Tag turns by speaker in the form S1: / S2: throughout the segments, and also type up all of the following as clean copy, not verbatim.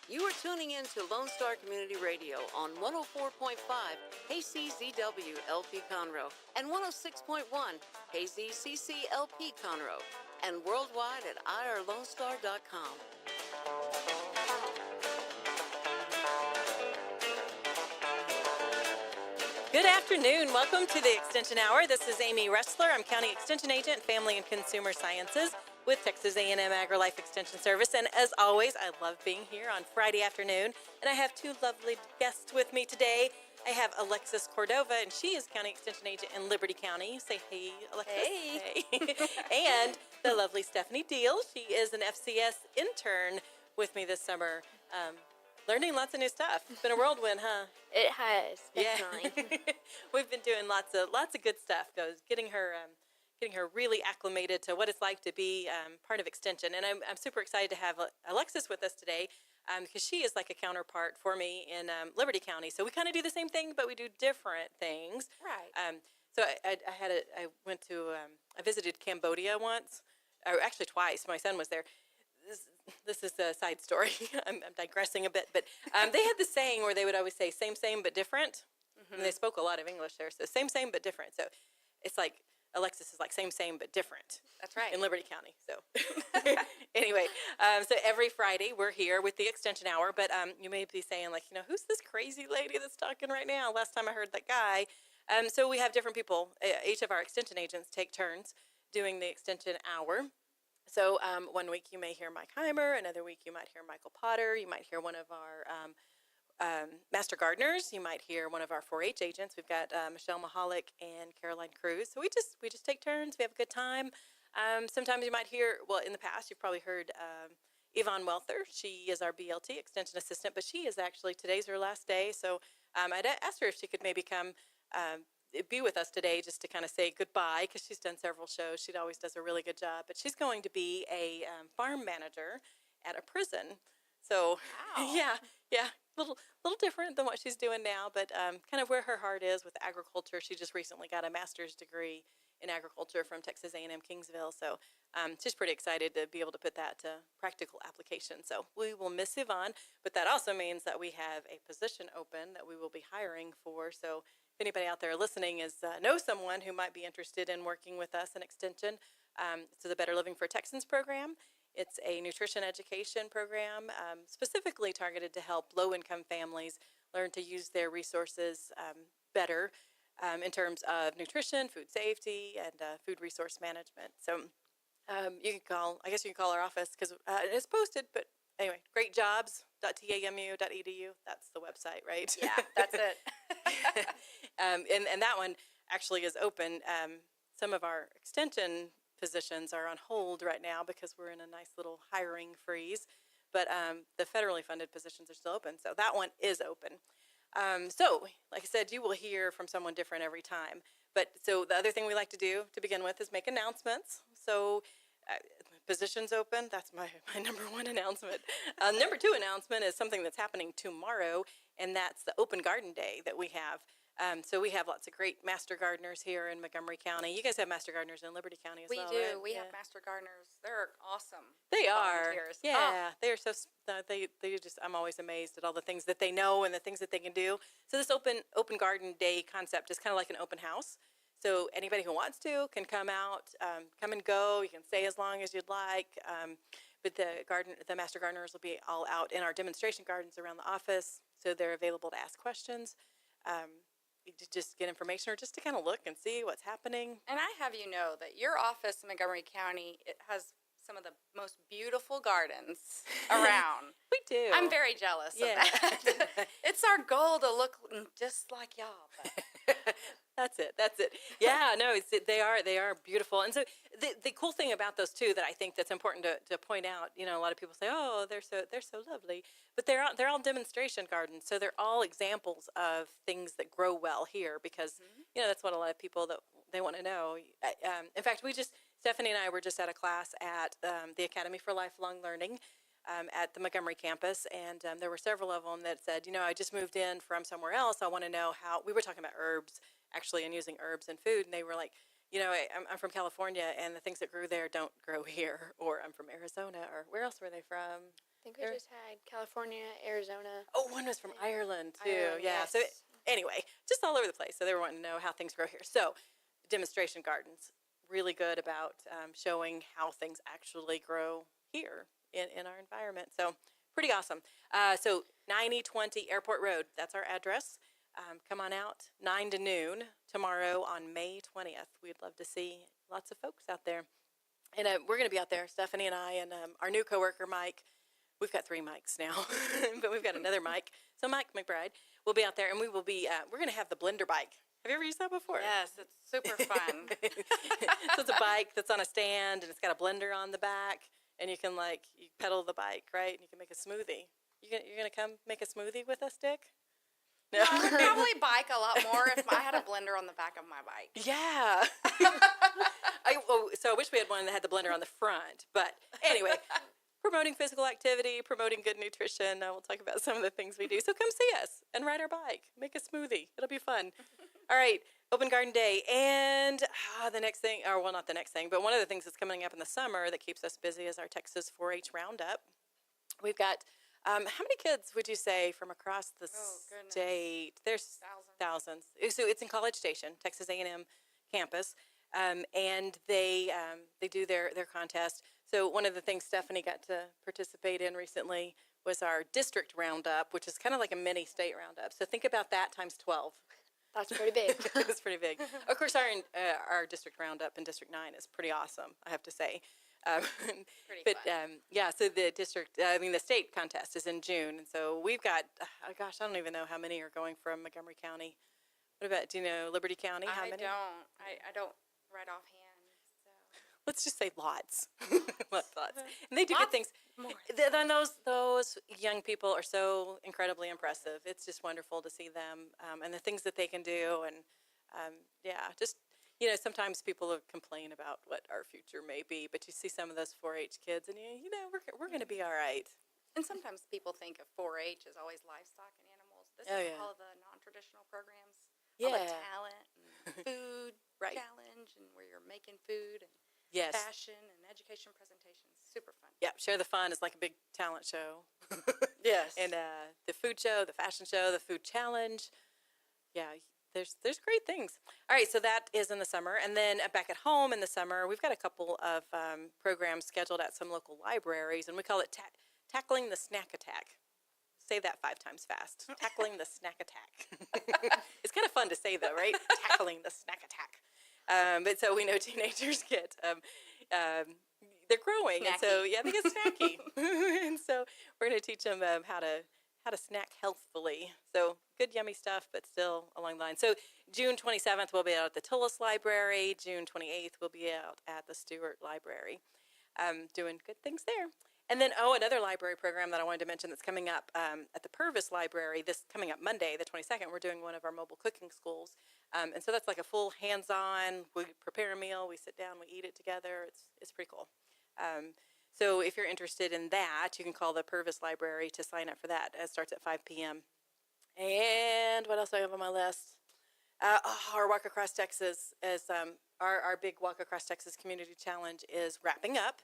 S1: You are tuning in to Lone Star Community Radio on 104.5 KCZW LP Conroe and 106.1 KZCC LP Conroe and worldwide at irlonestar.com.
S2: Good afternoon. Welcome to the Extension Hour. This is Amy Schissler. I'm County Extension Agent, Family and Consumer Sciences with Texas A&M AgriLife Extension Service. And as always, I love being here on Friday afternoon. And I have two lovely guests with me today. I have Alexis Cordova, and she is County Extension Agent in Liberty County. Say hey, Alexis.
S3: Hey.
S2: And the lovely Stephanie Deal. She is an FCS intern with me this summer. Learning lots of new stuff. It's been a whirlwind, huh?
S3: It has, definitely.
S2: Yeah. We've been doing lots of good stuff. Getting her really acclimated to what it's like to be part of Extension. And I'm super excited to have Alexis with us today because she is like a counterpart for me in Liberty County. So we kind of do the same thing, but we do different things.
S3: Right.
S2: So I visited Cambodia once, or actually twice. My son was there. This is a side story. I'm digressing a bit, but they had the saying where they would always say same, but different. Mm-hmm. And they spoke a lot of English there. So same, but different. So it's like Alexis is like same, but different.
S3: That's right.
S2: In Liberty County. So anyway, so every Friday we're here with the Extension Hour, but you may be saying like, who's this crazy lady that's talking right now? Last time I heard that guy. So we have different people. Each of our Extension agents take turns doing the Extension Hour. So one week you may hear Mike Heimer, another week you might hear Michael Potter, you might hear one of our Master Gardeners, you might hear one of our 4-H agents. We've got Michelle Mahalik and Caroline Cruz. So we just take turns, we have a good time. Sometimes you might hear, well, in the past you've probably heard Yvonne Welther. She is our BLT Extension Assistant, but she is actually, today's her last day. So I'd asked her if she could maybe come be with us today just to kind of say goodbye because she's done several shows. She always does a really good job, but she's going to be a farm manager at a prison. So
S3: wow.
S2: yeah, little different than what she's doing now, but kind of where her heart is with agriculture. She just recently got a master's degree in agriculture from Texas A&M Kingsville, so she's pretty excited to be able to put that to practical application. So we will miss Yvonne, but that also means that we have a position open that we will be hiring for. So if anybody out there listening knows someone who might be interested in working with us in Extension, it's the Better Living for Texans program. It's a nutrition education program specifically targeted to help low-income families learn to use their resources better in terms of nutrition, food safety, and food resource management. So you can call our office because it's posted, but anyway, greatjobs.tamu.edu. That's the website, right?
S3: Yeah, that's it.
S2: And that one actually is open. Some of our extension positions are on hold right now because we're in a nice little hiring freeze, but the federally funded positions are still open. So that one is open. So like I said, you will hear from someone different every time. But so the other thing we like to do to begin with is make announcements. So positions open. That's my number one announcement. Number two announcement is something that's happening tomorrow, and that's the open garden day that we have. So we have lots of great master gardeners here in Montgomery County. You guys have master gardeners in Liberty County as well,
S3: We do.
S2: right?
S3: We have master gardeners. They're awesome.
S2: They are.
S3: Volunteers.
S2: Yeah, they are so. They just. I'm always amazed at all the things that they know and the things that they can do. So this open garden day concept is kind of like an open house. So anybody who wants to can come out, come and go. You can stay as long as you'd like. But the master gardeners will be all out in our demonstration gardens around the office, so they're available to ask questions, to just get information, or just to kind of look and see what's happening.
S3: And I have you know that your office in Montgomery County, it has some of the most beautiful gardens around.
S2: We do.
S3: I'm very jealous of that. It's our goal to look just like y'all. But.
S2: That's it. Yeah, no, they are beautiful. And so the cool thing about those two that I think that's important to point out, a lot of people say, oh, they're so lovely, but they're all demonstration gardens. So they're all examples of things that grow well here because, that's what a lot of people that they want to know. In fact, Stephanie and I were just at a class at the Academy for Lifelong Learning at the Montgomery campus, and there were several of them that said, I just moved in from somewhere else. I want to know how. We were talking about herbs, actually, and using herbs in food, and they were like, I'm from California, and the things that grew there don't grow here, or I'm from Arizona, or where else were they from?
S4: think we just had California, Arizona.
S2: Oh, one was from Ireland too.
S4: Ireland,
S2: Yeah.
S4: yes.
S2: So anyway, just all over the place. So they were wanting to know how things grow here. So demonstration gardens, really good about showing how things actually grow here in our environment. So pretty awesome. So 9020 Airport Road, that's our address. Come on out, 9 to noon tomorrow on May 20th. We'd love to see lots of folks out there. And we're going to be out there, Stephanie and I, and our new coworker, Mike. We've got 3 mics now, but we've got another mic. So Mike McBride will be out there, and we will be, we're going to have the blender bike. Have you ever used that before?
S3: Yes, it's super fun.
S2: So it's a bike that's on a stand, and it's got a blender on the back, and you can, like, you pedal the bike, right? And you can make a smoothie. You're gonna come make a smoothie with us, Dick? No.
S3: I would probably bike a lot more if I had a blender on the back of my bike.
S2: Yeah. So I wish we had one that had the blender on the front. But anyway, promoting physical activity, promoting good nutrition. We'll talk about some of the things we do. So come see us and ride our bike. Make a smoothie. It'll be fun. All right. Open Garden Day. And the next thing, or well, not the next thing, but one of the things that's coming up in the summer that keeps us busy is our Texas 4-H Roundup. We've got, how many kids would you say from across the state? There's thousands. So it's in College Station, Texas A&M campus. And they do their contest. So one of the things Stephanie got to participate in recently was our district roundup, which is kind of like a mini state roundup. So think about that times 12.
S4: That's pretty big.
S2: It's pretty big. Of course, our district roundup in District 9 is pretty awesome, I have to say.
S3: Pretty fun.
S2: Yeah, so the state contest is in June. And so we've got, I don't even know how many are going from Montgomery County. What about, do you know Liberty County? How many?
S3: I don't right offhand. So.
S2: Let's just say lots. Lots. And they do good things.
S3: More.
S2: Then those young people are so incredibly impressive. It's just wonderful to see them and the things that they can do. And just, sometimes people complain about what our future may be, but you see some of those 4-H kids and, we're going to be all right.
S3: And sometimes people think of 4-H as always livestock and animals. This is all of the non-traditional programs. All the talent and food challenge and where you're making food and fashion and education presentations. Super fun.
S2: Yeah, Share the Fun is like a big talent show.
S3: Yes.
S2: And the food show, the fashion show, the food challenge. Yeah, there's great things. All right, so that is in the summer. And then back at home in the summer, we've got a couple of programs scheduled at some local libraries, and we call it Tackling the Snack Attack. Say that 5 times fast. Tackling the snack attack. It's kind of fun to say, though, right? Tackling the snack attack. But so we know teenagers get, they're growing.
S3: Snacky.
S2: And so, they get snacky. And so we're going to teach them how to snack healthfully. So good, yummy stuff, but still along the line. So June 27th, we'll be out at the Tullis Library. June 28th, we'll be out at the Stewart Library doing good things there. And then, another library program that I wanted to mention that's coming up at the Purvis Library this coming up Monday, the 22nd, we're doing one of our mobile cooking schools. And so that's like a full hands-on, we prepare a meal, we sit down, we eat it together. It's pretty cool. So if you're interested in that, you can call the Purvis Library to sign up for that. It starts at 5 p.m. And what else do I have on my list? Our Walk Across Texas is our big Walk Across Texas Community Challenge is wrapping up.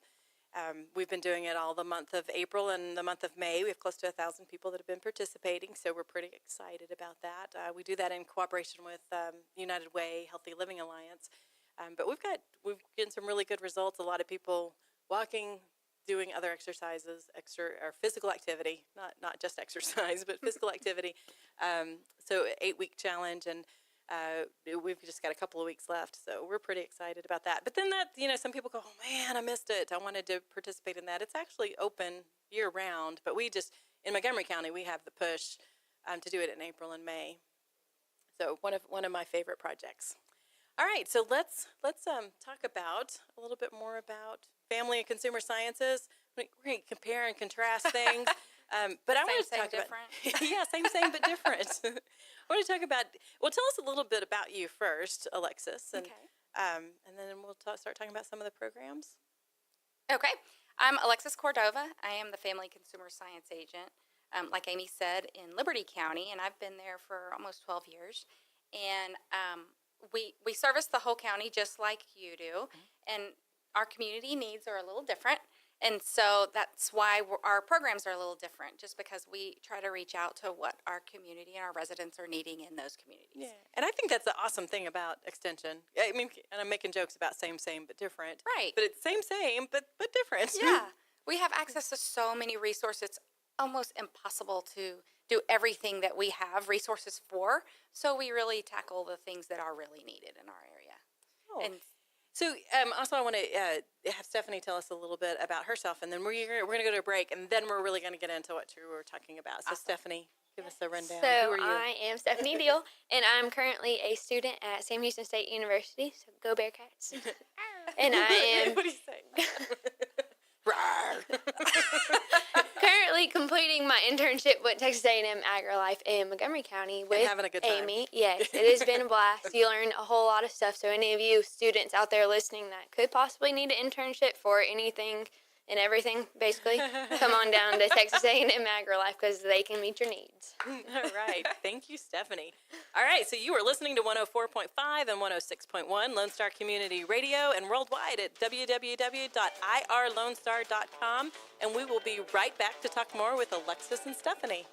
S2: We've been doing it all the month of April and the month of May. We have close to 1,000 people that have been participating, so we're pretty excited about that. We do that in cooperation with United Way Healthy Living Alliance. But we've gotten some really good results. A lot of people walking, doing other exercises, or physical activity, not just exercise, but physical activity. So 8-week challenge, and we've just got a couple of weeks left, so we're pretty excited about that. But then some people go, oh man, I missed it. I wanted to participate in that. It's actually open year round, but in Montgomery County, we have the push to do it in April and May. So one of my favorite projects. All right, so let's talk about a little bit more about family and consumer sciences. We're going to compare and contrast things. But I want to talk about same but different. I want to talk about. Well, tell us a little bit about you first, Alexis, and then we'll start talking about some of the programs.
S3: Okay, I'm Alexis Cordova. I am the Family Consumer Science Agent, like Amy said, in Liberty County, and I've been there for almost 12 years. And we service the whole county just like you do, and our community needs are a little different. And so that's why our programs are a little different, just because we try to reach out to what our community and our residents are needing in those communities.
S2: Yeah, and I think that's the awesome thing about Extension. I mean, and I'm making jokes about same, but different.
S3: Right.
S2: But it's same, but different.
S3: Yeah. We have access to so many resources. It's almost impossible to do everything that we have resources for. So we really tackle the things that are really needed in our area.
S2: Oh.
S3: And
S2: so also I want to have Stephanie tell us a little bit about herself, and then we're going to go to a break, and then we're really going to get into what you were talking about. So Stephanie, give us a rundown.
S4: So
S2: Who are you?
S4: I am Stephanie Deal, and I'm currently a student at Sam Houston State University. So go Bearcats! And I am
S2: What do you say?
S4: currently completing my internship with Texas A&M AgriLife in Montgomery County with
S2: having a good time.
S4: Amy. Yes, it has been a blast. You learn a whole lot of stuff. So any of you students out there listening that could possibly need an internship for anything and everything, basically, come on down to Texas A&M AgriLife because they can meet your needs.
S2: All right. Thank you, Stephanie. All right. So you are listening to 104.5 and 106.1 Lone Star Community Radio and worldwide at www.irlonestar.com. And we will be right back to talk more with Alexis and Stephanie.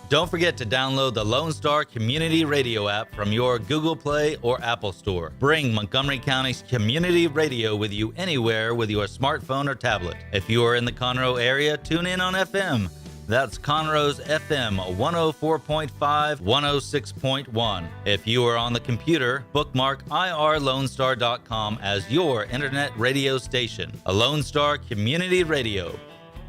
S5: Don't forget to download the Lone Star Community Radio app from your Google Play or Apple Store. Bring Montgomery County's community radio with you anywhere with your smartphone or tablet. If you are in the Conroe area, tune in on FM. That's Conroe's FM 104.5, 106.1. If you are on the computer, bookmark irlonestar.com as your internet radio station. A Lone Star Community Radio.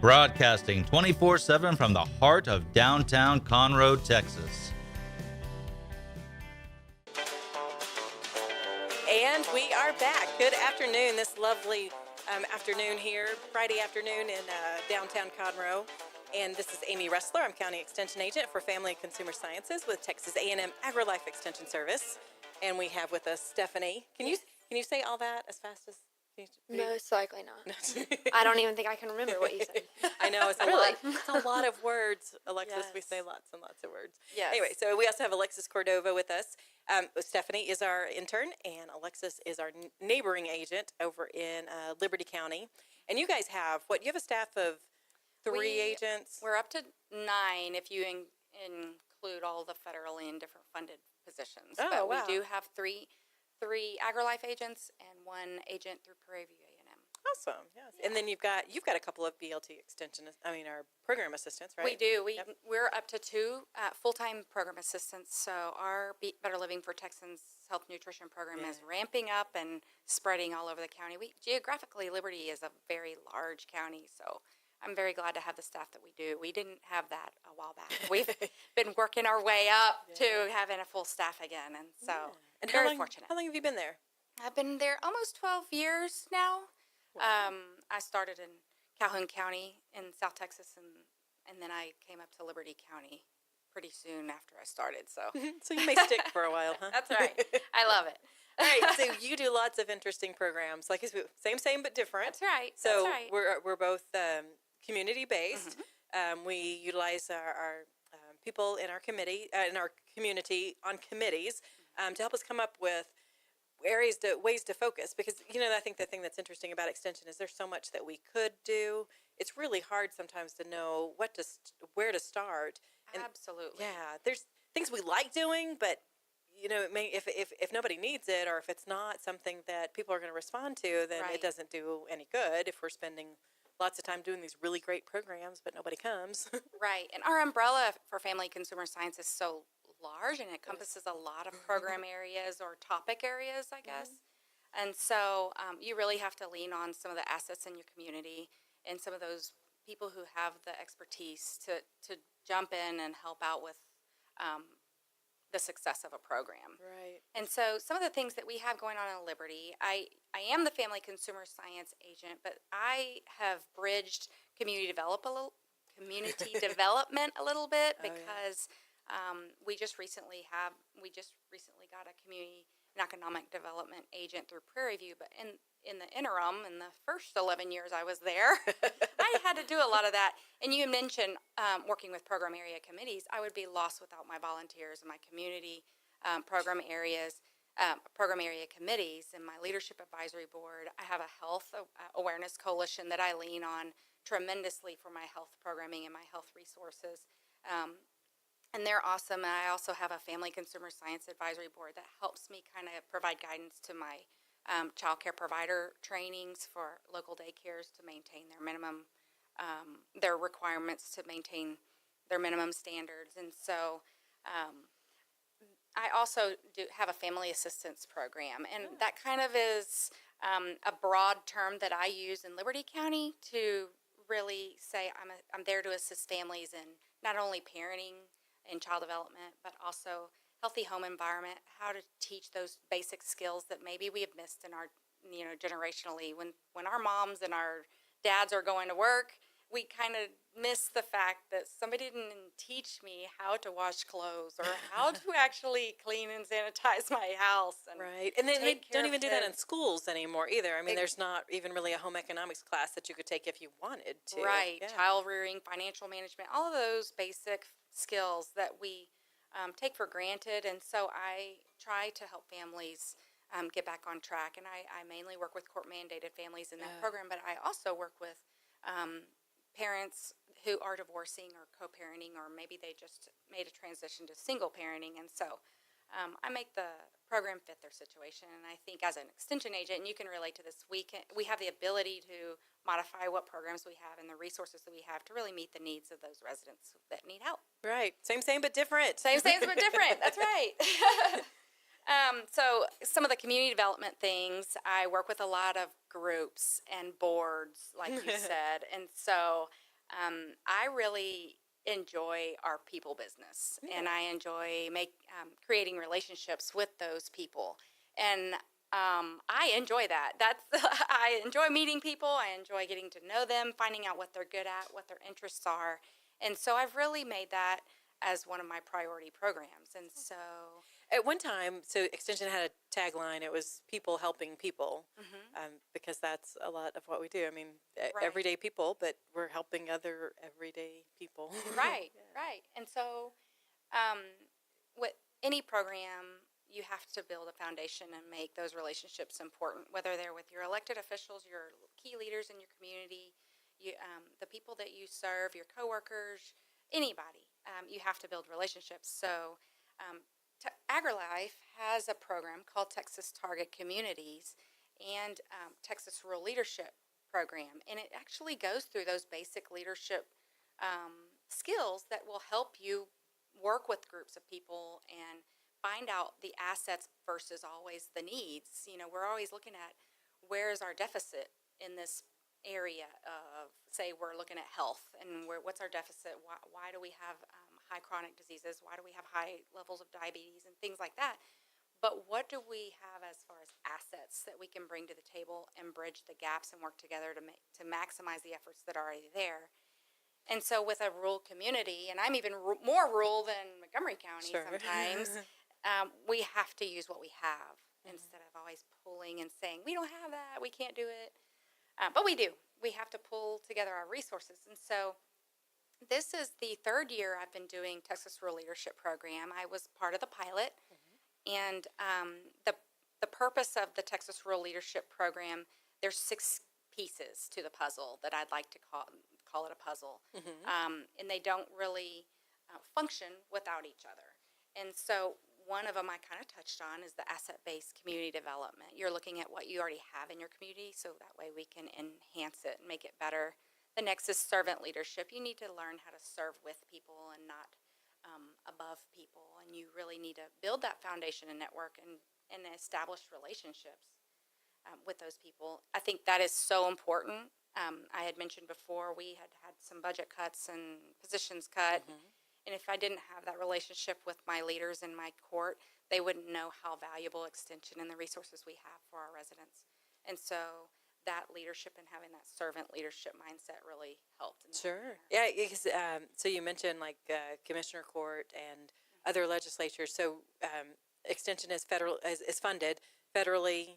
S5: Broadcasting 24/7 from the heart of downtown Conroe, Texas.
S2: And we are back. Good afternoon. This lovely afternoon here, Friday afternoon in downtown Conroe. And this is Amy Schissler. I'm County Extension Agent for Family and Consumer Sciences with Texas A&M AgriLife Extension Service. And we have with us Stephanie. Can you say all that as fast as...
S4: Most likely not. I don't even think I can remember what you said.
S2: I know, it's
S4: Really?
S2: It's a lot of words, Alexis.
S3: Yes.
S2: We say lots and lots of words.
S3: Yes.
S2: Anyway, so we also have Alexis Cordova with us. Stephanie is our intern, and Alexis is our neighboring agent over in Liberty County. And you guys have, you have a staff of three agents?
S3: We're up to 9 if you include all the federally and different funded positions.
S2: Oh,
S3: but
S2: wow.
S3: we do have three AgriLife agents and 1 agent through Prairie View A&M.
S2: Awesome, yes. Yeah. And then you've got a couple of BLT our program assistants, right?
S3: We do. We're up to 2 full-time program assistants. So our Better Living for Texans Health Nutrition program is ramping up and spreading all over the county. Geographically, Liberty is a very large county, so I'm very glad to have the staff that we do. We didn't have that a while back. We've been working our way up to having a full staff again, and so
S2: And
S3: very fortunate.
S2: How long have you been there?
S3: I've been there almost 12 years now.
S2: Wow.
S3: I started in Calhoun County in South Texas, and then I came up to Liberty County pretty soon after I started. So
S2: So you may stick for a while, huh?
S3: that's right. I love it.
S2: All right, so you do lots of interesting programs, like same but different.
S3: That's right.
S2: So
S3: that's right.
S2: we're both community based.
S3: Mm-hmm.
S2: We utilize our people in our community on committees to help us come up with ways to focus, because I think the thing that's interesting about Extension is there's so much that we could do. It's really hard sometimes to know where to start. And
S3: Absolutely.
S2: yeah, there's things we like doing, but if nobody needs it, or if it's not something that people are going to respond to, then
S3: Right.
S2: it doesn't do any good. If we're spending lots of time doing these really great programs, but nobody comes.
S3: Right. And our umbrella for family consumer science is so large, and it encompasses a lot of program areas or topic areas, I guess. And so you really have to lean on some of the assets in your community and some of those people who have the expertise to jump in and help out with the success of a program.
S2: Right.
S3: And so some of the things that we have going on in Liberty, I am the family consumer science agent, but I have bridged community development a little bit, because we just recently got a community and economic development agent through Prairie View, but in the interim, in the first 11 years I was there, I had to do a lot of that. And you mentioned working with program area committees. I would be lost without my volunteers and my community program area committees. In my leadership advisory board, I have a health awareness coalition that I lean on tremendously for my health programming and my health resources. And they're awesome. And I also have a family consumer science advisory board that helps me kind of provide guidance to my child care provider trainings for local daycares to maintain their minimum, their requirements to maintain their minimum standards. And so I also do have a family assistance program, and that kind of is a broad term that I use in Liberty County to really say I'm there to assist families in not only parenting and child development, but also healthy home environment, how to teach those basic skills that maybe we have missed in our, generationally. When our moms and our dads are going to work, we kind of miss the fact that somebody didn't teach me how to wash clothes or how to actually clean and sanitize my house. And
S2: right. And then they don't even do that in schools anymore either. I mean, there's not even really a home economics class that you could take if you wanted to.
S3: Right.
S2: Yeah.
S3: Child rearing, financial management, all of those basic skills that we take for granted. And so I try to help families get back on track. And I mainly work with court-mandated families in that program, but I also work with parents who are divorcing or co-parenting, or maybe they just made a transition to single parenting. And so I make the program fit their situation. And I think as an extension agent, and you can relate to this, we have the ability to modify what programs we have and the resources that we have to really meet the needs of those residents that need help.
S2: Right. Same, but different.
S3: Same, but different. That's right. So some of the community development things, I work with a lot of groups and boards, like you said. And so I really enjoy our people business, and I enjoy creating relationships with those people. And I enjoy that. I enjoy meeting people. I enjoy getting to know them, finding out what they're good at, what their interests are. And so I've really made that as one of my priority programs. And so
S2: at one time, so Extension had a tagline. It was people helping people, because that's a lot of what we do. I mean, everyday people, but we're helping other everyday people.
S3: Right. And so with any program, you have to build a foundation and make those relationships important, whether they're with your elected officials, your key leaders in your community, the people that you serve, your coworkers, anybody. You have to build relationships. So AgriLife has a program called Texas Target Communities and Texas Rural Leadership Program, and it actually goes through those basic leadership skills that will help you work with groups of people and find out the assets versus always the needs. We're always looking at where is our deficit in this area of, say, we're looking at health, and what's our deficit? Why do we have high chronic diseases? Why do we have high levels of diabetes and things like that? But what do we have as far as assets that we can bring to the table and bridge the gaps and work together to maximize the efforts that are already there? And so with a rural community, and I'm even more rural than Montgomery County sometimes, we have to use what we have instead of always pulling and saying, we don't have that, we can't do it. But we do. We have to pull together our resources. And so this is the third year I've been doing Texas Rural Leadership Program. I was part of the pilot. And the purpose of the Texas Rural Leadership Program, there's 6 pieces to the puzzle that I'd like to call it a puzzle. And they don't really function without each other. And so one of them I kind of touched on is the asset-based community development. You're looking at what you already have in your community, so that way we can enhance it and make it better. The next is servant leadership. You need to learn how to serve with people and not above people, and you really need to build that foundation and network and establish relationships with those people. I think that is so important. I had mentioned before we had some budget cuts and positions cut. And if I didn't have that relationship with my leaders in my court, they wouldn't know how valuable Extension and the resources we have for our residents. And so that leadership and having that servant leadership mindset really helped.
S2: Sure. Yeah, because so you mentioned like Commissioner Court and other legislatures. So Extension is funded federally,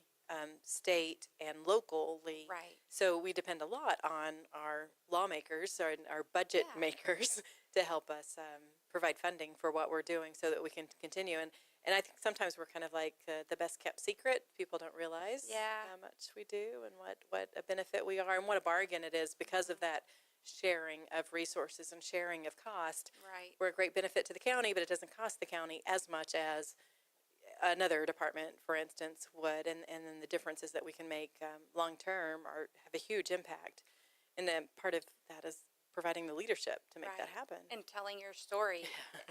S2: state, and locally.
S3: Right.
S2: So we depend a lot on our lawmakers, our budget makers, to help us provide funding for what we're doing so that we can continue. And I think sometimes we're kind of like the best kept secret. People don't realize how much we do and what a benefit we are and what a bargain it is because of that sharing of resources and sharing of cost.
S3: Right.
S2: We're a great benefit to the county, but it doesn't cost the county as much as another department, for instance, would. And then the differences that we can make long term have a huge impact. And then part of that is providing the leadership to make that happen.
S3: And telling your story.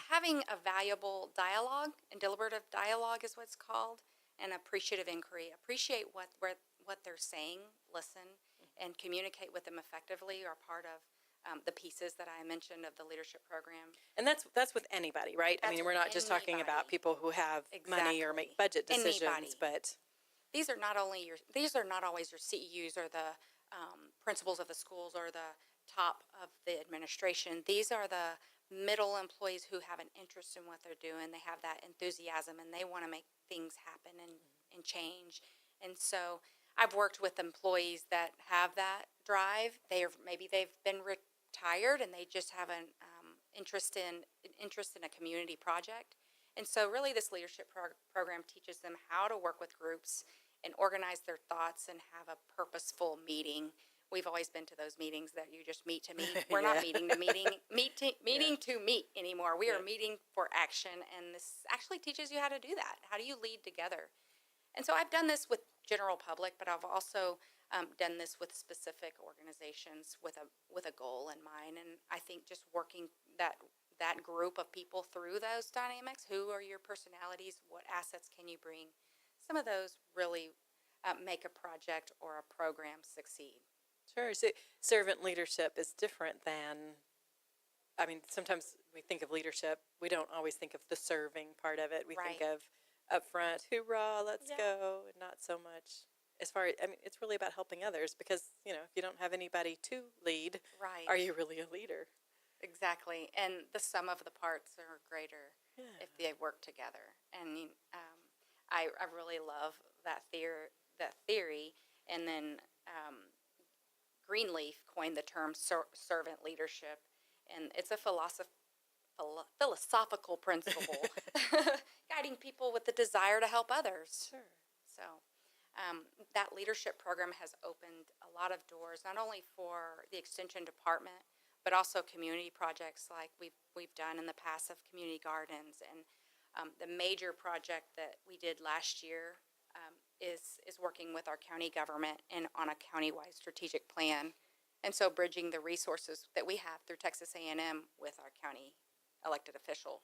S3: Having a valuable dialogue, and deliberative dialogue is what's called, and appreciative inquiry. Appreciate what they're saying, listen, and communicate with them effectively are part of the pieces that I mentioned of the leadership program.
S2: And that's with anybody, right? I mean, we're not just talking about people who have money or make budget decisions, but
S3: these are not always your CEUs or the principals of the schools or the top of the administration. These are the middle employees who have an interest in what they're doing. They have that enthusiasm and they want to make things happen and change. And so I've worked with employees that have that drive. Maybe they've been retired and they just have an interest in a community project. And so really this leadership program teaches them how to work with groups and organize their thoughts and have a purposeful meeting. We've always been to those meetings that you just meet to meet. We're not meeting to meeting to meet anymore. We are meeting for action, and this actually teaches you how to do that. How do you lead together? And so I've done this with general public, but I've also done this with specific organizations with a goal in mind. And I think just working that group of people through those dynamics. Who are your personalities? What assets can you bring? Some of those really make a project or a program succeed.
S2: Sure. So servant leadership is different than, I mean, sometimes we think of leadership, we don't always think of the serving part of it. We think of up front, hoorah, let's go, and not so much as far as, I mean, it's really about helping others because, if you don't have anybody to lead, are you really a leader?
S3: Exactly. And the sum of the parts are greater if they work together. And I really love that theory. And then Greenleaf coined the term servant leadership, and it's a philosophical principle guiding people with the desire to help others.
S2: Sure.
S3: So that leadership program has opened a lot of doors, not only for the Extension Department, but also community projects like we've done in the past of community gardens. And the major project that we did last year is working with our county government and on a county-wide strategic plan, and so bridging the resources that we have through Texas A&M with our county elected officials.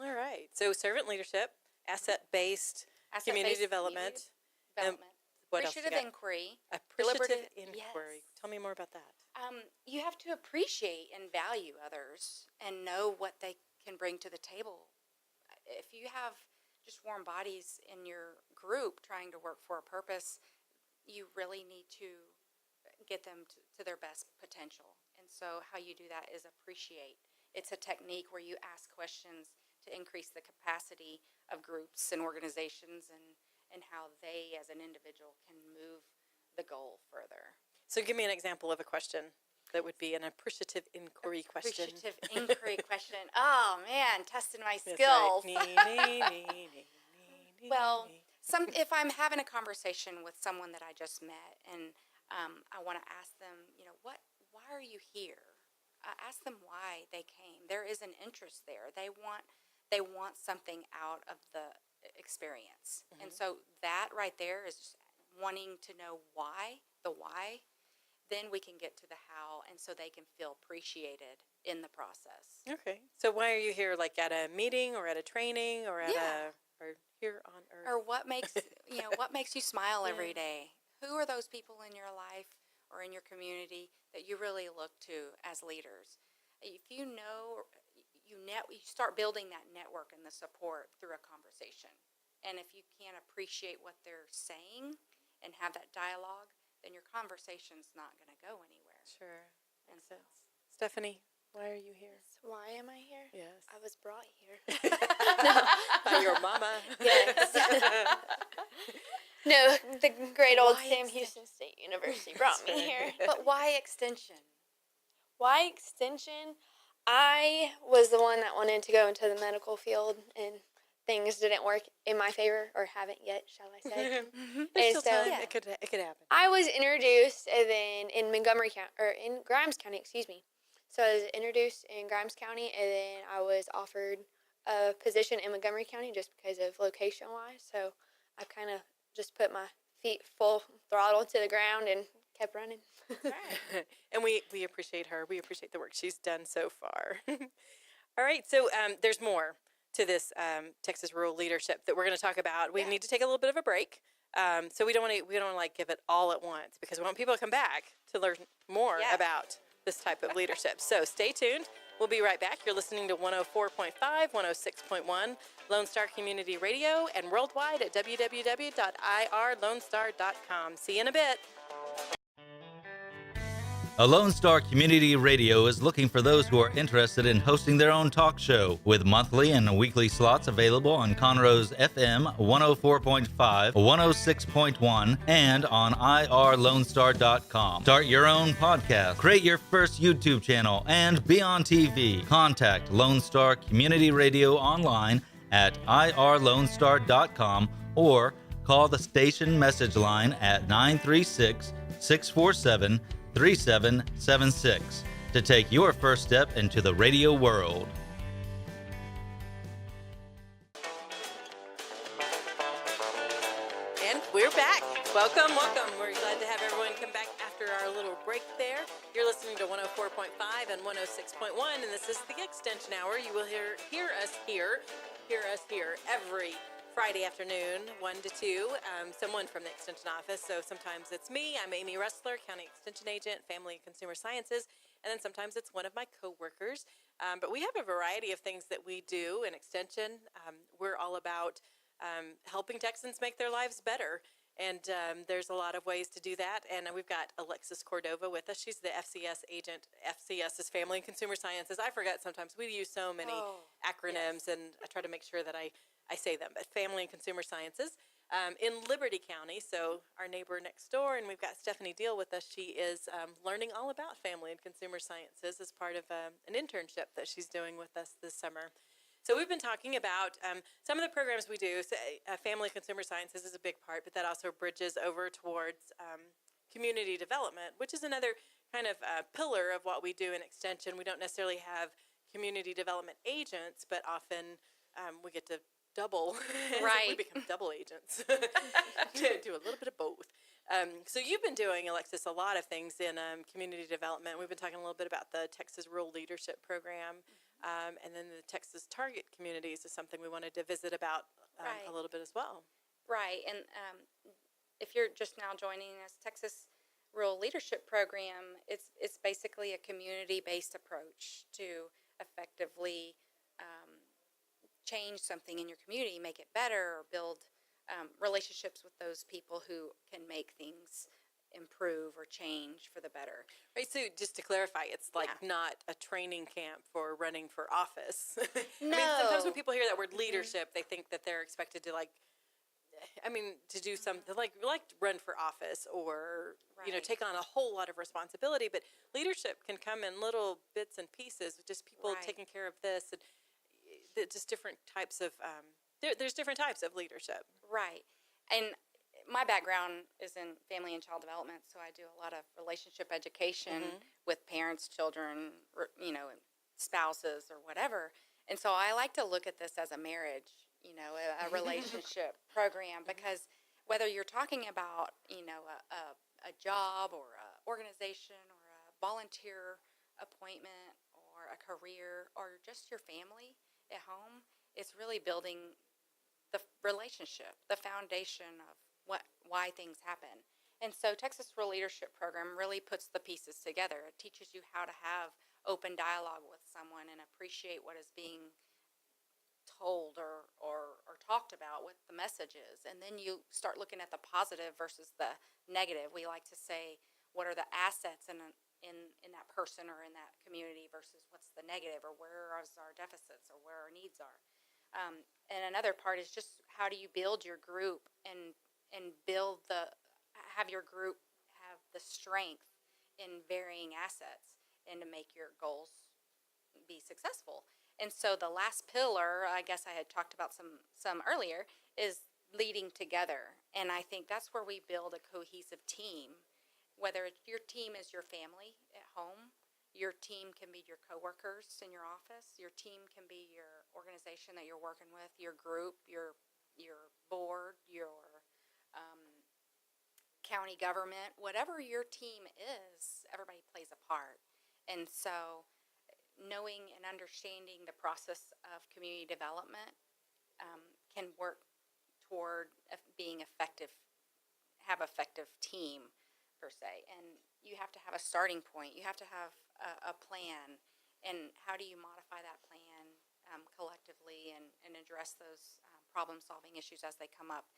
S2: All right. So servant leadership, asset-based community development. What
S3: appreciative
S2: else
S3: inquiry.
S2: Appreciative inquiry.
S3: Yes.
S2: Tell me more about that.
S3: You have to appreciate and value others and know what they can bring to the table. If you have just warm bodies in your group trying to work for a purpose, you really need to get them to their best potential. And so how you do that is appreciate. It's a technique where you ask questions to increase the capacity of groups and organizations and how they as an individual can move the goal further.
S2: So give me an example of a question that would be an appreciative inquiry question.
S3: Appreciative inquiry question. Oh, man, testing my skills. Well, if I'm having a conversation with someone that I just met and I want to ask them, why are you here? Ask them why they came. There is an interest there. They want something out of the experience. And so that right there is just wanting to know the why. Then we can get to the how, and so they can feel appreciated in the process.
S2: Okay. So why are you here, like at a meeting or at a training or or here on Earth?
S3: Or what makes you smile every day? Who are those people in your life or in your community that you really look to as leaders? If you know, you start building that network and the support through a conversation. And if you can't appreciate what they're saying and have that dialogue, then your conversation's not going to go anywhere.
S2: Sure. Makes sense. Stephanie, why are you here?
S4: Yes. Why am I here?
S2: Yes.
S4: I was brought here.
S2: By your mama.
S4: Yes. No, the great old
S3: Why
S4: Sam Houston State University brought me here.
S3: But why Extension?
S4: Why Extension? I was the one that wanted to go into the medical field, and things didn't work in my favor, or haven't yet, shall I say.
S2: There's still time. It could happen.
S4: I was introduced then in Montgomery County, or in Grimes County, excuse me. So I was introduced in Grimes County, and then I was offered a position in Montgomery County just because of location-wise. So I kind of just put my feet full throttle to the ground and kept running.
S2: Right. And we appreciate her. We appreciate the work she's done so far. All right. So there's more to this Texas rural leadership that we're going to talk about. We need to take a little bit of a break. So we don't want to like give it all at once, because we want people to come back to learn more about this type of leadership. So stay tuned. We'll be right back. You're listening to 104.5, 106.1 Lone Star Community Radio, and worldwide at www.irlonestar.com. See you in a bit.
S5: A Lone Star Community Radio is looking for those who are interested in hosting their own talk show, with monthly and weekly slots available on Conroe's FM 104.5, 106.1, and on irlonestar.com. Start your own podcast, create your first YouTube channel, and be on TV. Contact Lone Star Community Radio online at irlonestar.com or call the station message line at 936-647-3776 to take your first step into the radio world.
S2: And we're back. Welcome. We're glad to have everyone come back after our little break there. You're listening to 104.5 and 106.1, and this is the Extension Hour. You will hear us here every Friday afternoon, 1 to 2, someone from the Extension office. So sometimes it's me. I'm Amy Schissler, County Extension Agent, Family and Consumer Sciences, and then sometimes it's one of my coworkers. But we have a variety of things that we do in Extension. We're all about helping Texans make their lives better. And there's a lot of ways to do that. And we've got Alexis Cordova with us. She's the FCS agent. FCS is Family and Consumer Sciences. I forget sometimes. We use so many acronyms, and I try to make sure that I say them. But Family and Consumer Sciences in Liberty County, so our neighbor next door. And we've got Stephanie Deal with us. She is learning all about Family and Consumer Sciences as part of an internship that she's doing with us this summer. So we've been talking about some of the programs we do. So, Family Consumer Sciences is a big part, but that also bridges over towards community development, which is another kind of pillar of what we do in Extension. We don't necessarily have community development agents, but often we get to double.
S3: Right.
S2: We become double agents. Do a little bit of both. So you've been doing, Alexis, a lot of things in community development. We've been talking a little bit about the Texas Rural Leadership Program. And then the Texas Target Communities is something we wanted to visit about a little bit as well.
S3: Right. And if you're just now joining us, Texas Rural Leadership Program, it's basically a community-based approach to effectively change something in your community, make it better, or build relationships with those people who can make things improve or change for the better.
S2: Right, so just to clarify, it's like not a training camp for running for office.
S3: No.
S2: I mean, sometimes when people hear that word leadership, they think that they're expected to to do something like run for office or, take on a whole lot of responsibility. But leadership can come in little bits and pieces, just people taking care of this, and just different types of, there's different types of leadership.
S3: Right. And my background is in family and child development, so I do a lot of relationship education with parents, children, spouses, or whatever. And so I like to look at this as a marriage, a relationship program, because whether you're talking about, a job or an organization or a volunteer appointment or a career or just your family at home, it's really building the relationship, the foundation of why things happen. And so Texas Rural Leadership Program really puts the pieces together. It teaches you how to have open dialogue with someone and appreciate what is being told or talked about, what the message is. And then you start looking at the positive versus the negative. We like to say, what are the assets in that person or in that community versus what's the negative, or where are our deficits or where our needs are. And another part is just how do you build your group and have your group have the strength in varying assets and to make your goals be successful. And so the last pillar, I guess I had talked about some earlier, is leading together. And I think that's where we build a cohesive team. Whether your team is your family at home, your team can be your coworkers in your office, your team can be your organization that you're working with, your group, your board, your county government, whatever your team is, everybody plays a part. And so knowing and understanding the process of community development can work toward being effective, have effective team per se. And you have to have a starting point. You have to have a plan. And how do you modify that plan collectively and address those problem-solving issues as they come up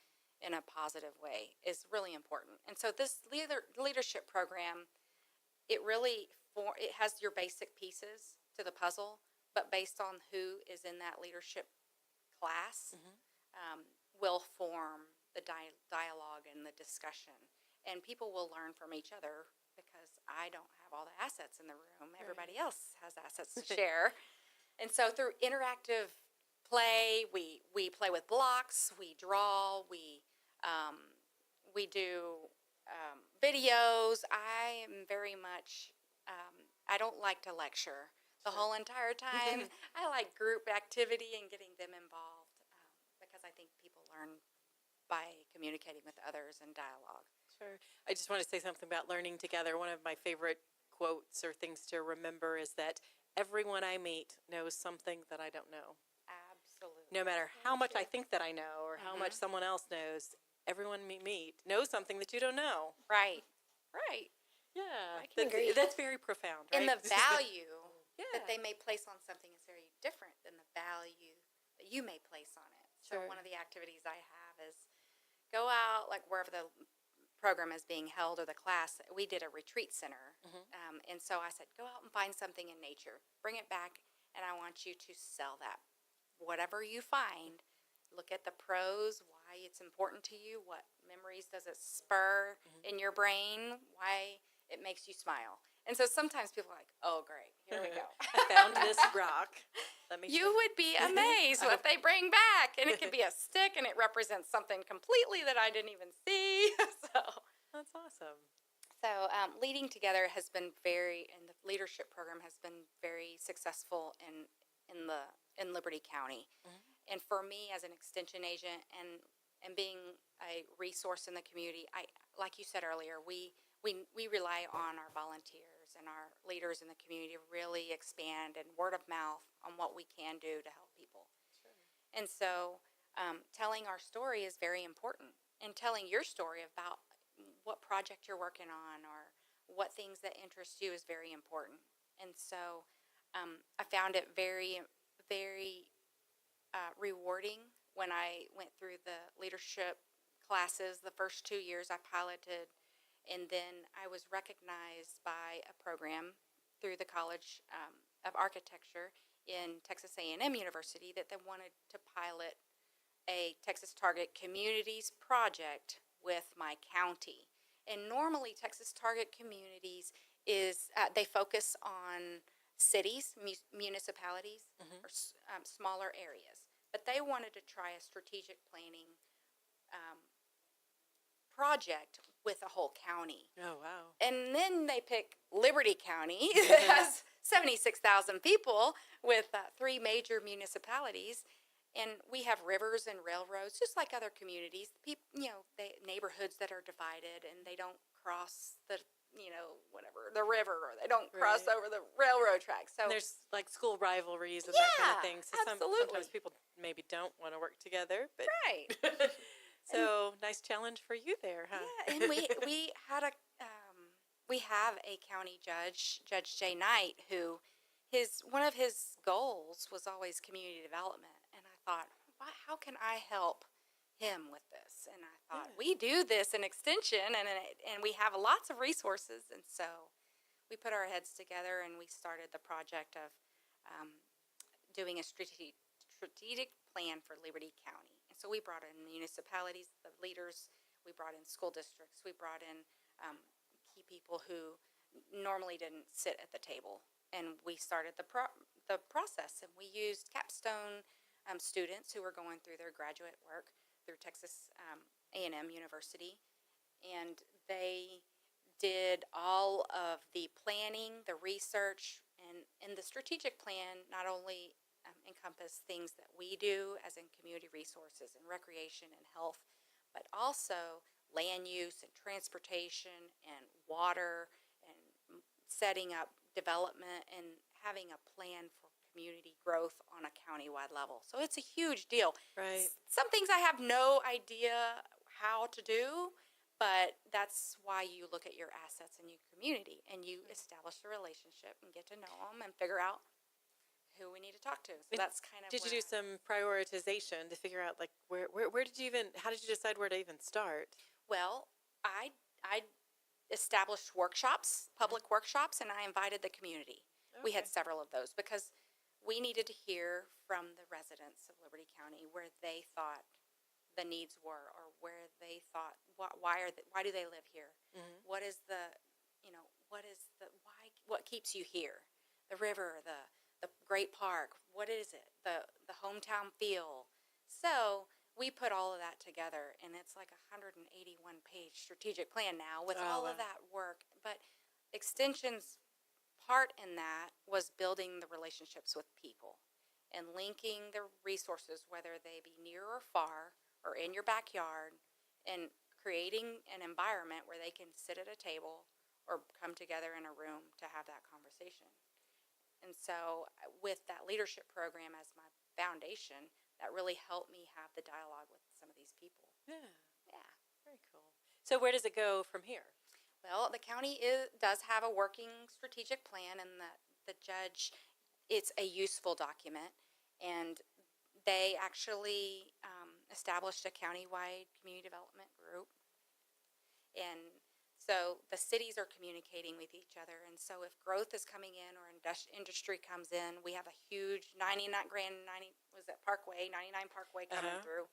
S3: in a positive way is really important. And so this leadership program, it has your basic pieces to the puzzle, but based on who is in that leadership class, will form the dialogue and the discussion. And people will learn from each other because I don't have all the assets in the room. Everybody else has assets to share. And so through interactive play, we play with blocks, we draw, we do videos. I am very much, I don't like to lecture the whole entire time. I like group activity and getting them involved because I think people learn by communicating with others and dialogue.
S2: Sure. I just want to say something about learning together. One of my favorite quotes or things to remember is that everyone I meet knows something that I don't know.
S3: Absolutely.
S2: No matter how much I think that I know or how much someone else knows, everyone we meet knows something that you don't know.
S3: Right.
S2: Yeah.
S4: I can agree.
S2: That's very profound, right?
S3: And the value that they may place on something is very different than the value that you may place on it. So one of the activities I have is go out, like wherever the program is being held or the class. We did a retreat center. And so I said, go out and find something in nature. Bring it back, and I want you to sell that. Whatever you find, look at the pros, why it's important to you, what memories does it spur in your brain, why it makes you smile. And so sometimes people are like, oh, great, here we go.
S2: I found this rock.
S3: You would be amazed what they bring back. And it could be a stick, and it represents something completely that I didn't even see. So
S2: that's awesome.
S3: So leading together has been and the leadership program has been very successful in Liberty County. And for me as an extension agent and being a resource in the community, like you said earlier, we rely on our volunteers and our leaders in the community to really expand and word of mouth on what we can do to help people. Sure. And so telling our story is very important. And telling your story about what project you're working on or what things that interest you is very important. And so I found it very, very rewarding when I went through the leadership classes. The first 2 years I piloted, and then I was recognized by a program through the College of Architecture in Texas A&M University that they wanted to pilot a Texas Target Communities project with my county. And normally Texas Target Communities is, they focus on cities, municipalities, or smaller areas. But they wanted to try a strategic planning project with a whole county.
S2: Oh, wow.
S3: And then they pick Liberty County that has 76,000 people with 3 major municipalities. And we have rivers and railroads, just like other communities. People, neighborhoods that are divided and they don't cross the, the river, or they don't cross over the railroad tracks. So
S2: and there's like school rivalries and that kind of thing. So
S3: absolutely.
S2: Sometimes people maybe don't want to work together, but
S3: right.
S2: So nice challenge for you there, huh?
S3: Yeah, and we had we have a county judge, Judge Jay Knight, who one of his goals was always community development. And I thought, how can I help him with this? And I thought, we do this in Extension, and we have lots of resources. And so we put our heads together, and we started the project of doing a strategic plan for Liberty County. And so we brought in municipalities, the leaders, we brought in school districts, we brought in key people who normally didn't sit at the table and we started the process, and we used capstone students who were going through their graduate work through Texas A&M University, and they did all of the planning, the research, and the strategic plan not only encompass things that we do as in community resources and recreation and health, but also land use and transportation and water and setting up development and having a plan for community growth on a countywide level. So it's a huge deal.
S2: Right.
S3: Some things I have no idea how to do, but that's why you look at your assets in your community and you establish a relationship and get to know them and figure out who we need to talk to. So that's kind of.
S2: Did you do some prioritization to figure out like where did you even, how did you decide where to even start?
S3: Well, I established workshops, public workshops, and I invited the community. Okay. We had several of those because we needed to hear from the residents of Liberty County where they thought the needs were, or where they thought why do they live here? Mm-hmm. What is the what keeps you here? The river, the great park. What is it? The hometown feel. So we put all of that together, and it's like a 181-page strategic plan now with all of that work. But Extension's part in that was building the relationships with people and linking the resources, whether they be near or far or in your backyard, and creating an environment where they can sit at a table or come together in a room to have that conversation. And so with that leadership program as my foundation, that really helped me have the dialogue with some of these people.
S2: Yeah. Very cool. So where does it go from here?
S3: Well, the county does have a working strategic plan, and the judge, it's a useful document, and they actually established a countywide community development group. And so the cities are communicating with each other, and so if growth is coming in or industry comes in, we have a huge 99 Parkway coming through.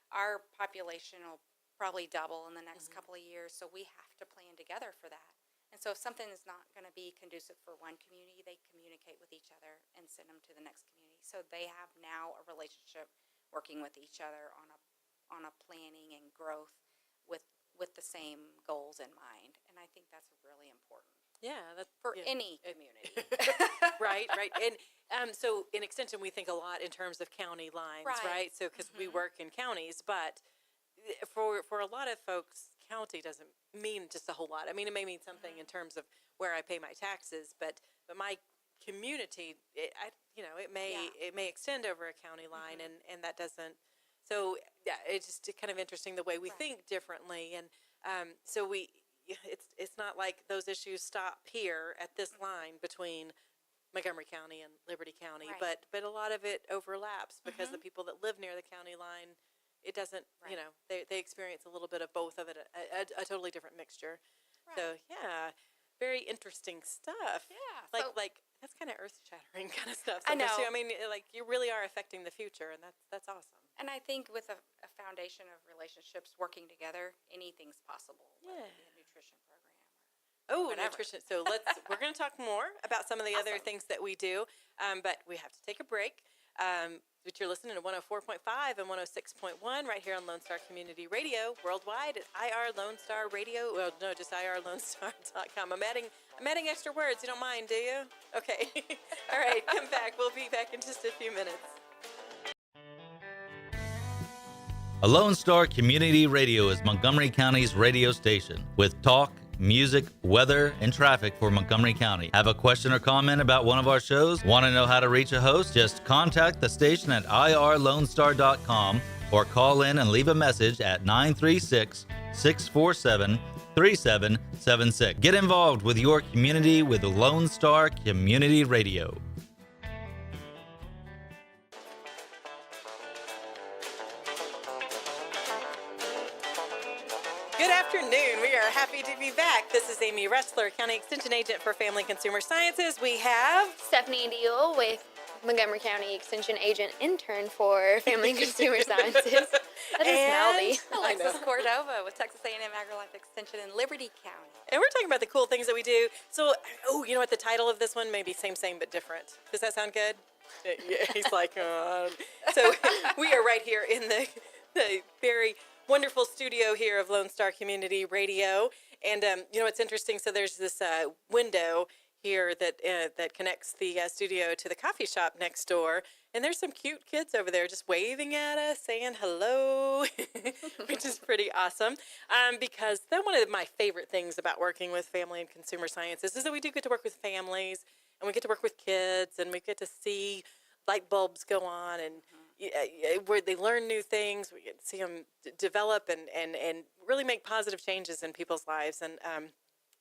S3: Our population will probably double in the next couple of years, so we have to plan together for that. And so if something is not going to be conducive for one community, they communicate with each other and send them to the next community. So they have now a relationship working with each other on a planning and growth with the same goals in mind. And I think that's really important.
S2: Yeah, that's
S3: for any community.
S2: Right. And so in Extension, we think a lot in terms of county lines, right? So because we work in counties, but for a lot of folks, county doesn't mean just a whole lot. I mean, it may mean something in terms of where I pay my taxes, but my community, it may extend over a county line, and that doesn't. So yeah, it's just kind of interesting the way we think differently, and so it's not like those issues stop here at this line between Montgomery County and Liberty County, but a lot of it overlaps because the people that live near the county line, it doesn't, they experience a little bit of both of it, a totally different mixture. Right. So yeah, very interesting stuff. Yeah, like that's kind of earth-shattering kind of stuff. I know. Too. I mean, like you really are affecting the future, and that's awesome.
S3: And I think with a foundation of relationships working together, anything's possible. Yeah. Like a nutrition program.
S2: Nutrition. So we're going to talk more about some of the other things that we do, but we have to take a break. But you're listening to 104.5 and 106.1 right here on Lone Star Community Radio, worldwide at IR Lone Star Radio. Well, no, just irlonestar.com. I'm adding extra words. You don't mind, do you? Okay. All right, come back. We'll be back in just a few minutes.
S5: A Lone Star Community Radio is Montgomery County's radio station with talk, music, weather, and traffic for Montgomery County. Have a question or comment about one of our shows? Want to know how to reach a host? Just contact the station at irlonestar.com or call in and leave a message at 936-647-3776. Get involved with your community with Lone Star Community Radio.
S2: Good afternoon. We are happy to be back. This is Amy Schissler, County Extension Agent for Family Consumer Sciences. We have
S4: Stephanie Deal with Montgomery County Extension Agent Intern for Family and Consumer Sciences. That is mouthy.
S3: Alexis Cordova with Texas A&M AgriLife Extension in Liberty County.
S2: And we're talking about the cool things that we do. So, you know what? The title of this one may be same, but different. Does that sound good? Yeah, he's like, So we are right here in the very wonderful studio here of Lone Star Community Radio. And, you know, it's interesting. So there's this window here that connects the studio to the coffee shop next door. And there's some cute kids over there just waving at us, saying hello, which is pretty awesome. Because one of my favorite things about working with family and consumer sciences is that we do get to work with families, and we get to work with kids, and we get to see light bulbs go on, and where they learn new things. We get to see them develop and really make positive changes in people's lives. And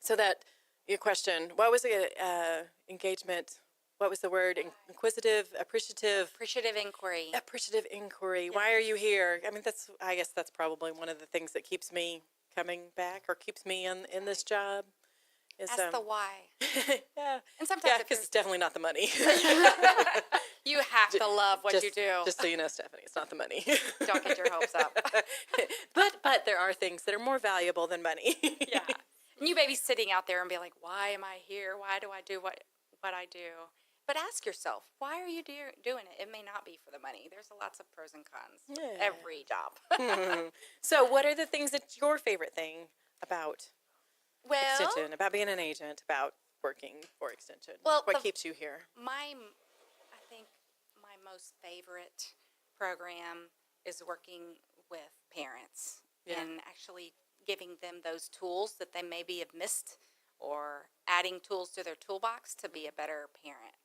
S2: so that your question, what was the engagement? What was the word? Inquisitive, appreciative.
S3: Appreciative inquiry.
S2: Appreciative inquiry.
S3: Yes.
S2: Why are you here? I mean, I guess that's probably one of the things that keeps me coming back or keeps me in this job. Is,
S3: Ask the why.
S2: Yeah.
S3: And sometimes
S2: because it's definitely not the money.
S3: you have to love what you do.
S2: Just so you know, Stephanie, it's not the money.
S3: Don't get your hopes up.
S2: But there are things that are more valuable than money.
S3: Yeah. And you may be sitting out there and be like, why am I here? Why do I do what I do? But ask yourself, why are you doing it? It may not be for the money. There's lots of pros and cons.
S2: Yeah.
S3: Every job.
S2: So what are the things that's your favorite thing about
S3: Well,
S2: Extension, about being an agent, about working for Extension?
S3: Well,
S2: what keeps you here?
S3: I think my most favorite program is working with parents and actually giving them those tools that they maybe have missed, or adding tools to their toolbox to be a better parent.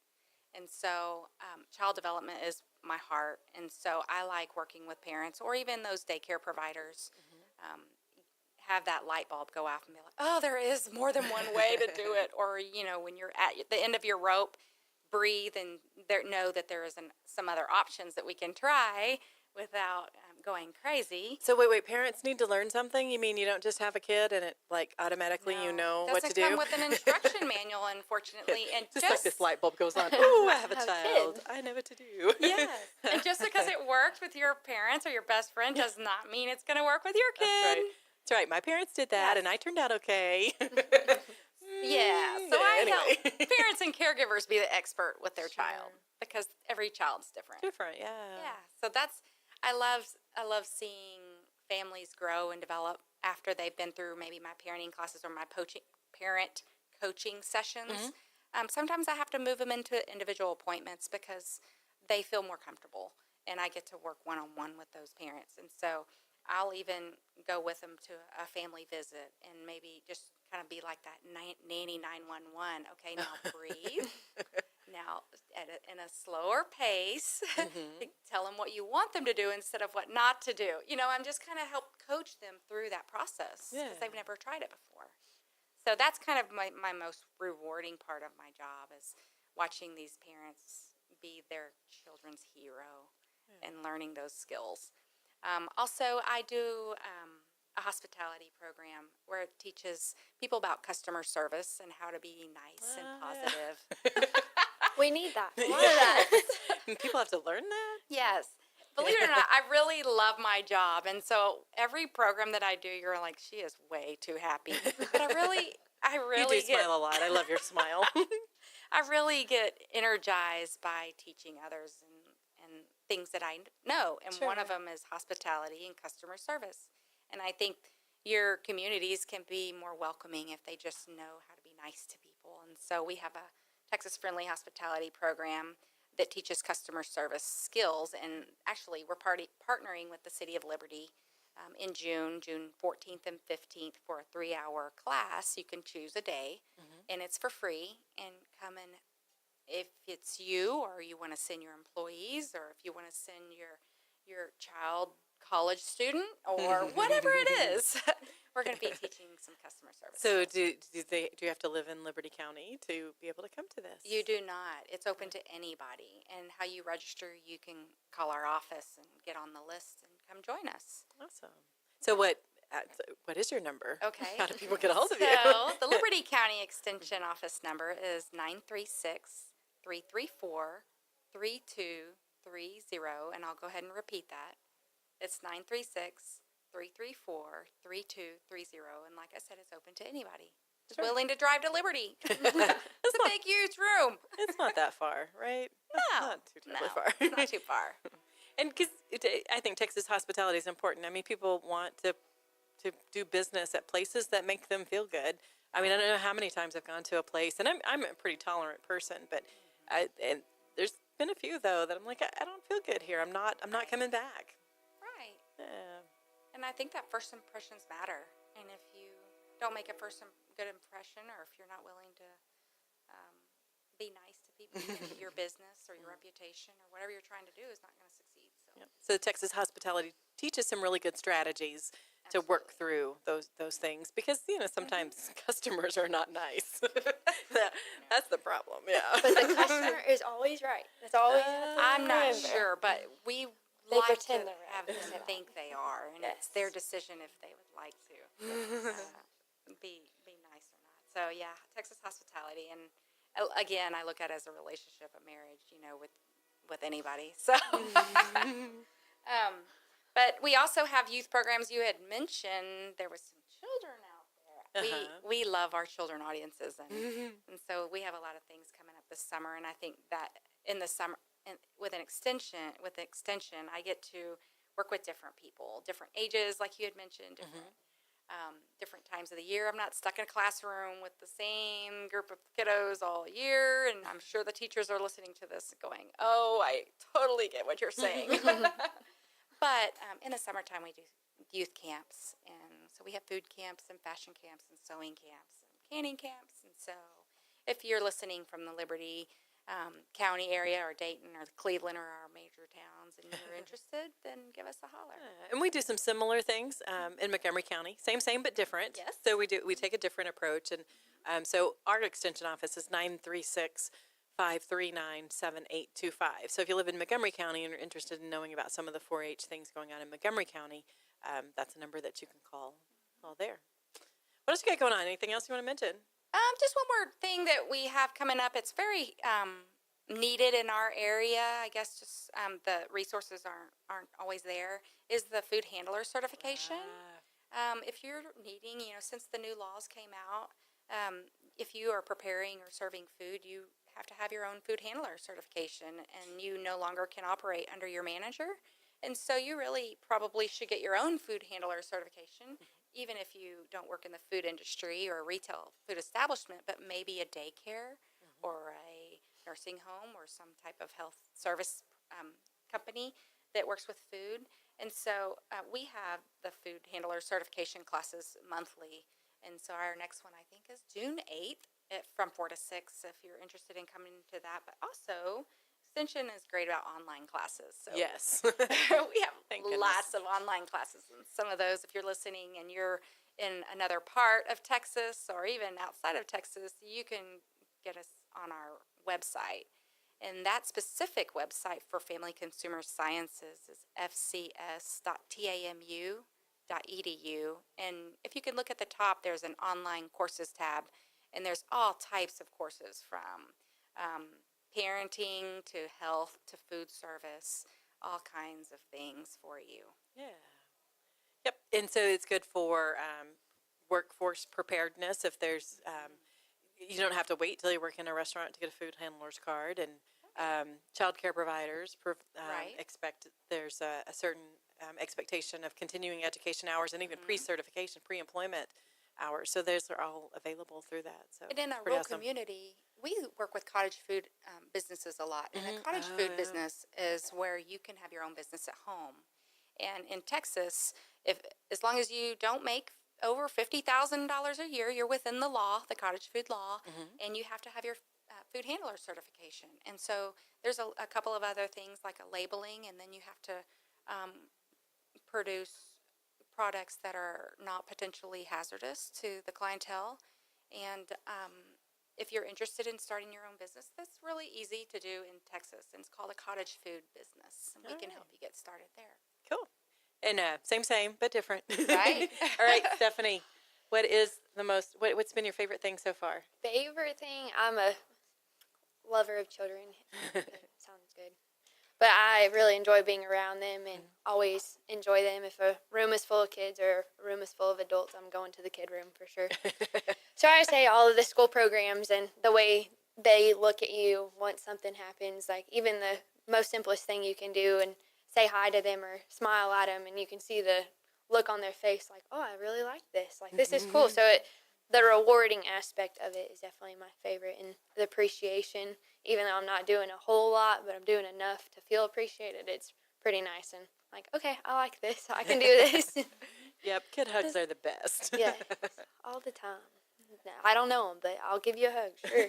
S3: And so child development is my heart. And so I like working with parents, or even those daycare providers, have that light bulb go off and be like, oh, there is more than one way to do it. Or, you know, when you're at the end of your rope, breathe and know that there is some other options that we can try without going crazy.
S2: So wait, parents need to learn something? You mean you don't just have a kid and it like automatically you know what to do?
S3: It doesn't come with an instruction manual, unfortunately. And
S2: just like this light bulb goes on. Oh, I have a
S4: Have
S2: child.
S4: kids.
S2: I know what to do.
S3: Yes. And just because it worked with your parents or your best friend does not mean it's going to work with your kid.
S2: That's right. That's right. My parents did that,
S3: Yes.
S2: and I turned out okay.
S3: Yeah. So I
S2: Anyway.
S3: help parents and caregivers be the expert with their child, because every child's different.
S2: Different, yeah.
S3: Yeah. So I love seeing families grow and develop after they've been through maybe my parenting classes or my parent coaching sessions. Sometimes I have to move them into individual appointments because they feel more comfortable, and I get to work one-on-one with those parents. And so I'll even go with them to a family visit and maybe just kind of be like that nanny 911. Okay, now breathe. Now, in a slower pace, tell them what you want them to do instead of what not to do. You know, I'm just kind of help coach them through that process because they've never tried it before. So that's kind of my most rewarding part of my job, is watching these parents be their children's hero and learning those skills. Also, I do a hospitality program where it teaches people about customer service and how to be nice and positive.
S4: We need that. A lot of that.
S2: People have to learn that?
S3: Yes. Believe it or not, I really love my job. And so every program that I do, you're like, she is way too happy. But I really
S2: You do smile a lot. I love your smile.
S3: I really get energized by teaching others and things that I know. And one of them is hospitality and customer service. And I think your communities can be more welcoming if they just know how to be nice to people. And so we have a Texas Friendly Hospitality program that teaches customer service skills. And actually, we're partnering with the City of Liberty in June 14th and 15th, for a 3-hour class. You can choose a day, and it's for free. And come in if it's you, or you want to send your employees, or if you want to send your child college student, or whatever it is. We're going to be teaching some customer service.
S2: So do you have to live in Liberty County to be able to come to this?
S3: You do not. It's open to anybody. And how you register, you can call our office and get on the list and come join us.
S2: Awesome. So what is your number?
S3: Okay.
S2: How do people get a hold of you?
S3: So the Liberty County Extension office number is 936-334-3633. 936-3230, and I'll go ahead and repeat that. It's 936-334-3230, and like I said, it's open to anybody who's willing to drive to Liberty. It's a big, huge room.
S2: It's not that far, right?
S3: No,
S2: Not too terribly
S3: no,
S2: far.
S3: it's not too far.
S2: And because I think Texas hospitality is important. I mean, people want to do business at places that make them feel good. I mean, I don't know how many times I've gone to a place, and I'm a pretty tolerant person, but and there's been a few though that I'm like, I don't feel good here. I'm not coming back.
S3: Right.
S2: Yeah.
S3: And I think that first impressions matter. And if you don't make a good impression, or if you're not willing to be nice to people, your business or your reputation or whatever you're trying to do is not going to succeed. So.
S2: Yep. So Texas hospitality teaches some really good strategies to work through those things, because sometimes customers are not nice. That's the problem. Yeah.
S4: But the customer is always right. That's always.
S3: I'm not sure, but we
S4: They
S3: like to
S4: pretend they're right.
S3: have them think they are, and it's their decision if they would like to be nice or not. So yeah, Texas hospitality, and again, I look at it as a relationship, a marriage, with anybody. So, but we also have youth programs. You had mentioned there was some children out there. We love our children audiences, and so we have a lot of things coming up this summer. And I think that in the summer, with the extension, I get to work with different people, different ages, like you had mentioned, different times of the year. I'm not stuck in a classroom with the same group of kiddos all year, and I'm sure the teachers are listening to this going, "Oh, I totally get what you're saying." But in the summertime, we do youth camps, and so we have food camps and fashion camps and sewing camps and canning camps. And so if you're listening from the Liberty County area or Dayton or Cleveland or our major towns and you're interested, then give us a holler.
S2: And we do some similar things in Montgomery County. Same, but different.
S3: Yes.
S2: So we take a different approach. And so our extension office is 936-539-7825. So if you live in Montgomery County and are interested in knowing about some of the 4-H things going on in Montgomery County, that's a number that you can call there. What else you got going on? Anything else you want to mention?
S3: Just one more thing that we have coming up. It's very needed in our area. I guess just the resources aren't always there. Is the food handler certification? If you're needing, since the new laws came out, if you are preparing or serving food, you have to have your own food handler certification, and you no longer can operate under your manager. And so you really probably should get your own food handler certification, even if you don't work in the food industry or a retail food establishment, but maybe a daycare or a nursing home or some type of health service company that works with food. And so we have the food handler certification classes monthly. And so our next one, I think, is June 8th from 4 to 6 if you're interested in coming to that. But also, Extension is great about online classes. So
S2: Yes.
S3: we have lots of online classes. And some of those, if you're listening and you're in another part of Texas or even outside of Texas, you can get us on our website. And that specific website for Family Consumer Sciences is fcs.tamu.edu. And if you can look at the top, there's an online courses tab, and there's all types of courses from parenting to health to food service, all kinds of things for you.
S2: Yeah. Yep. And so it's good for workforce preparedness. If there's, you don't have to wait till you work in a restaurant to get a food handler's card. And child care providers expect there's a certain expectation of continuing education hours and even pre-certification, pre-employment hours. So those are all available through that. So
S3: and in a rural community, we work with cottage food businesses a lot. And a cottage food business is where you can have your own business at home. And in Texas, as long as you don't make over $50,000 a year, you're within the law, the cottage food law, and you have to have your food handler certification. And so there's a couple of other things like a labeling, and then you have to produce products that are not potentially hazardous to the clientele. And if you're interested in starting your own business, that's really easy to do in Texas, and it's called a cottage food business, and we can help you get started there.
S2: Cool. And same, but different.
S3: Right?
S2: All right, Stephanie, what's been your favorite thing so far?
S4: Favorite thing, lover of children. Sounds good. But I really enjoy being around them and always enjoy them. If a room is full of kids or a room is full of adults, I'm going to the kid room for sure. So I say all of the school programs and the way they look at you once something happens, like even the most simplest thing you can do and say hi to them or smile at them, and you can see the look on their face like, oh, I really like this. Like, this is cool. So the rewarding aspect of it is definitely my favorite, and the appreciation, even though I'm not doing a whole lot, but I'm doing enough to feel appreciated, it's pretty nice. And like, okay, I like this. I can do this.
S2: Yep, kid hugs are the best.
S4: Yeah, all the time. I don't know them, but I'll give you a hug, sure.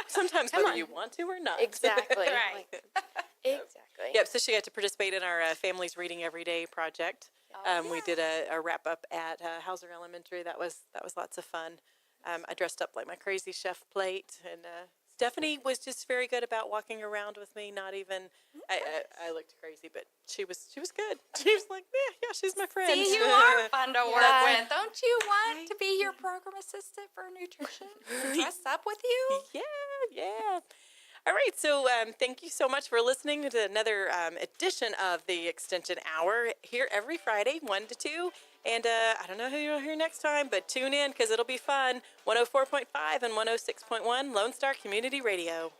S2: Sometimes
S4: Come
S2: whether
S4: on.
S2: you want to or not.
S4: Exactly.
S3: Right.
S4: Exactly.
S2: Yep, so she got to participate in our Families Reading Every Day project. We did a wrap up at Hauser Elementary. That was lots of fun. I dressed up like my crazy chef plate, and Stephanie was just very good about walking around with me. Not even I looked crazy, but she was good. She was like, yeah, she's my friend.
S3: See, you are fun to work with. Don't you want to be your program assistant for nutrition? Dress up with you?
S2: Yeah. All right, so thank you so much for listening to another edition of the Extension Hour here every Friday, 1 to 2. And I don't know who you'll hear next time, but tune in because it'll be fun. 104.5 and 106.1 Lone Star Community Radio.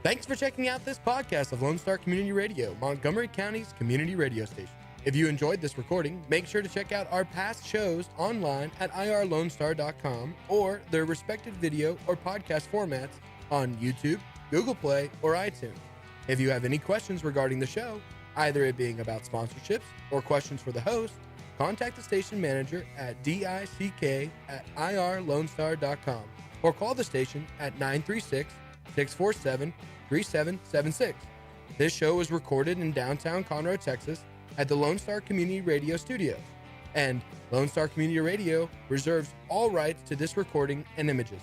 S6: Thanks for checking out this podcast of Lone Star Community Radio, Montgomery County's community radio station. If you enjoyed this recording, make sure to check out our past shows online at irlonestar.com or their respective video or podcast formats on YouTube, Google Play, or iTunes. If you have any questions regarding the show, either it being about sponsorships or questions for the host, contact the station manager at dick@irlonestar.com or call the station at 936-647-3776. This show is recorded in downtown Conroe, Texas, at the Lone Star Community Radio Studios, and Lone Star Community Radio reserves all rights to this recording and images.